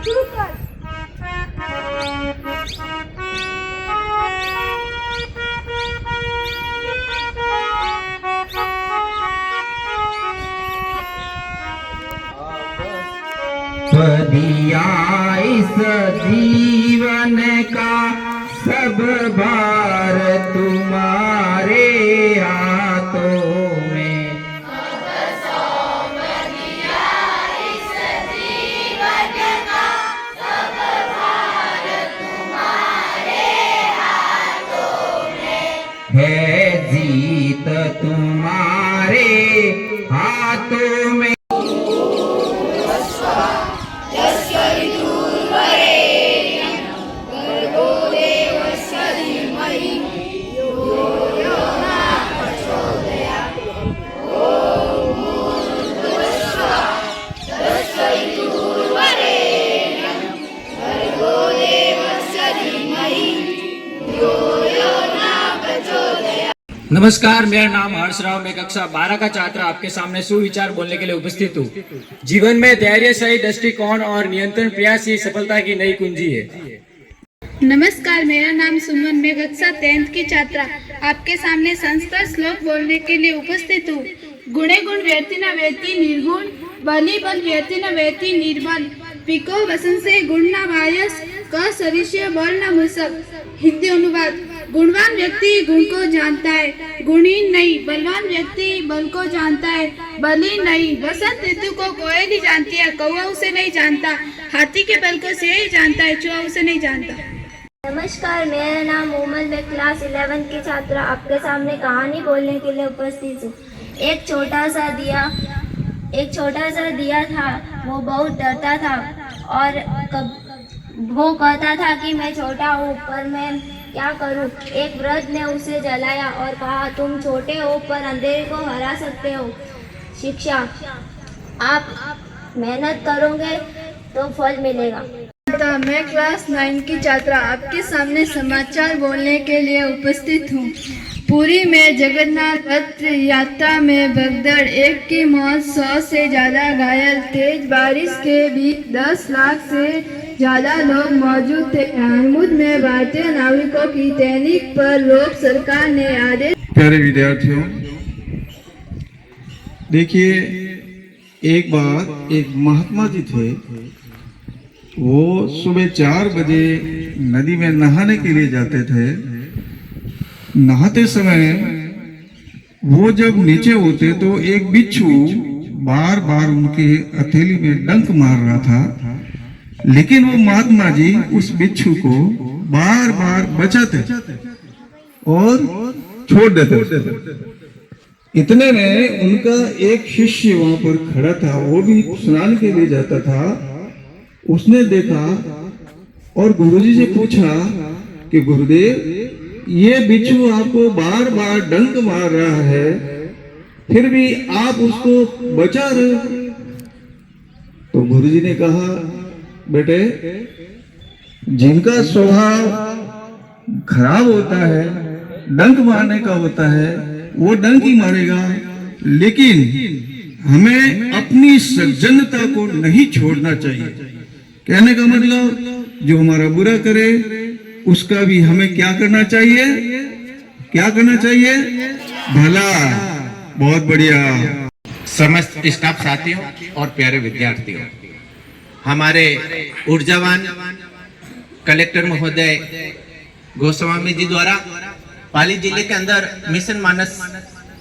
शुरू कर। दिया इस जीवन का सब भार तुम्हारे हाथों में। इस जीवन का सब भार तुम्हारे हाथों में है जीत तुम्हारे हाथों में। नमस्कार, मेरा नाम हर्ष राव, मैं कक्षा 12 का छात्र आपके सामने सुविचार बोलने के लिए उपस्थित हूँ। जीवन में धैर्य, सही दृष्टिकोण और नियंत्रण प्रयास ही सफलता की नई कुंजी है। नमस्कार, मेरा नाम सुमन, मैं कक्षा 10th की छात्रा आपके सामने संस्कृत श्लोक बोलने के लिए उपस्थित हूँ। गुणे गुण व्यक्ति न व्यक्ति निर्गुण, बलि बल व्यक्ति न व्यक्ति निर्बल, पिको वसन से गुण न वायस, क सरिष्य बल न मुसक। हिंदी अनुवाद। गुणवान व्यक्ति गुण को जानता है, गुणहीन नहीं। बलवान व्यक्ति बल को जानता है, बली नहीं। वसंत ऋतु को कोयल ही जानती है, कौवा उसे नहीं जानता। हाथी के बल को शेर ही जानता है, चूहा उसे नहीं जानता। नमस्कार, मेरा नाम मोमल, मैं क्लास 11 की छात्रा आपके सामने कहानी बोलने के लिए उपस्थित हूँ। एक छोटा सा दिया था। वो बहुत डरता था और वो कहता था कि मैं छोटा हूँ पर मैं क्या करूँ। एक वृद्ध ने उसे जलाया और कहा, तुम छोटे हो पर अंधेरे को हरा सकते हो। शिक्षा, आप मेहनत करोगे तो फल मिलेगा। मैं क्लास 9 की छात्रा आपके सामने समाचार बोलने के लिए उपस्थित हूँ। पुरी में जगन्नाथ रथ यात्रा में भगदड़, एक की मौत, 100 से ज्यादा घायल। तेज बारिश के बीच 10 लाख से ज्यादा लोग मौजूद थे। हरमुद में भारतीय नागरिकों की तैनाती पर रोक सरकार ने आदेश। प्यारे विद्यार्थियों, देखिए, एक बार एक महात्मा जी थे। वो सुबह 4 बजे नदी में नहाने के लिए जाते थे। नहाते समय वो जब नीचे होते तो एक बिच्छू बार बार उनके हथेली में डंक मार रहा था, लेकिन वो महात्मा जी उस बिच्छू को बार बार बचाते और छोड़ देते। इतने में उनका एक शिष्य वहां पर खड़ा था, वो भी स्नान के लिए जाता था। उसने देखा और गुरुजी से पूछा कि गुरुदेव, ये बिच्छू आपको बार बार डंक मार रहा है, फिर भी आप उसको बचा रहे हो। तो गुरुजी ने कहा, बेटे, जिनका स्वभाव खराब होता है, डंक मारने का होता है, वो डंक ही मारेगा, लेकिन हमें अपनी सज्जनता को नहीं छोड़ना चाहिए। कहने का मतलब, जो हमारा बुरा करे उसका भी हमें क्या करना चाहिए? क्या करना चाहिए? भला। बहुत बढ़िया। समस्त स्टाफ साथियों और प्यारे विद्यार्थियों, हमारे ऊर्जावान कलेक्टर महोदय गोस्वामी जी द्वारा पाली जिले के अंदर मिशन मानस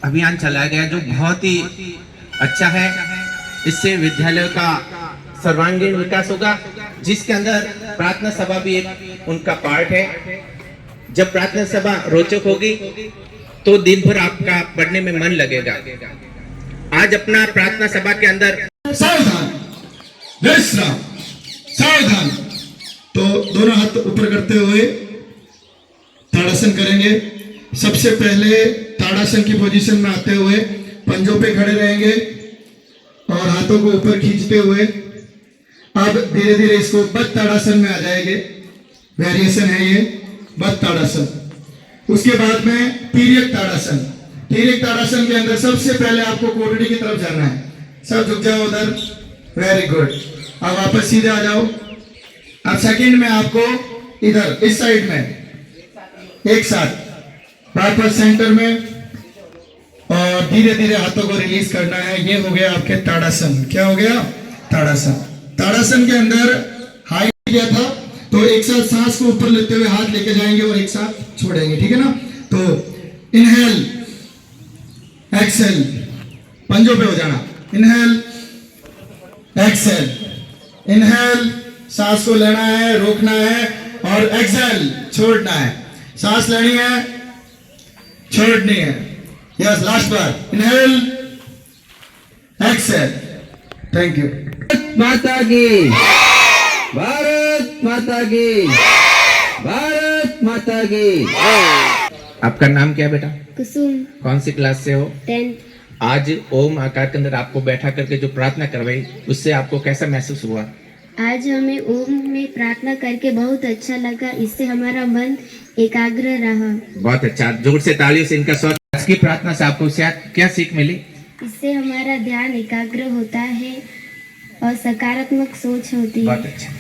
अभियान चलाया गया, जो बहुत ही अच्छा है। इससे विद्यालय का सर्वांगीण विकास होगा, जिसके अंदर प्रार्थना सभा भी एक उनका पार्ट है। जब प्रार्थना सभा रोचक होगी तो दिन भर आपका पढ़ने में मन लगेगा। आज अपना प्रार्थना सभा के अंदर सावधान, विश्राम, सावधान। तो दोनों हाथ ऊपर करते हुए ताड़ासन करेंगे। सबसे पहले ताड़ासन की पोजीशन में आते हुए पंजों पे खड़े रहेंगे और हाथों को ऊपर खींचते हुए अब धीरे धीरे इसको बद्ध ताड़ासन में आ जाएंगे। वेरिएशन है ये बद्ध ताड़ासन। उसके बाद में तिर्यक ताड़ासन। तिर्यक ताड़ासन के अंदर सबसे पहले आपको कोटड़ी की तरफ जाना है। सब झुक जाओ उधर। Very good. अब वापस सीधे आ जाओ। अब सेकंड में आपको इधर इस साइड में एक साथ वापस सेंटर में और धीरे धीरे हाथों को रिलीज करना है। ये हो गया आपके ताड़ासन। क्या हो गया? ताड़ासन। ताड़ासन के अंदर हाई किया था, तो एक साथ सांस को ऊपर लेते हुए हाथ लेके जाएंगे और एक साथ छोड़ेंगे, ठीक है ना? तो इनहेल एक्सेल, पंजों पे हो जाना। इनहेल एक्सेल, इनहेल सांस को लेना है, रोकना है, और एक्सेल छोड़ना है। सांस लेनी है, छोड़नी है। Yes, last bar inhale exhale. Thank you. माता की, भारत माता की, भारत माता की। आपका नाम क्या है बेटा? कुसुम, कौन सी क्लास से हो? 10th। आज ओम आकार के अंदर आपको बैठा करके जो प्रार्थना करवाई, उससे आपको कैसा महसूस हुआ? आज हमें ओम में प्रार्थना करके बहुत अच्छा लगा। इससे हमारा मन एकाग्र रहा। बहुत अच्छा, जोर से तालियों से इनका स्वागत। आज की प्रार्थना से आपको क्या सीख मिली? इससे हमारा ध्यान एकाग्र होता है और सकारात्मक सोच होती है। बहुत अच्छा।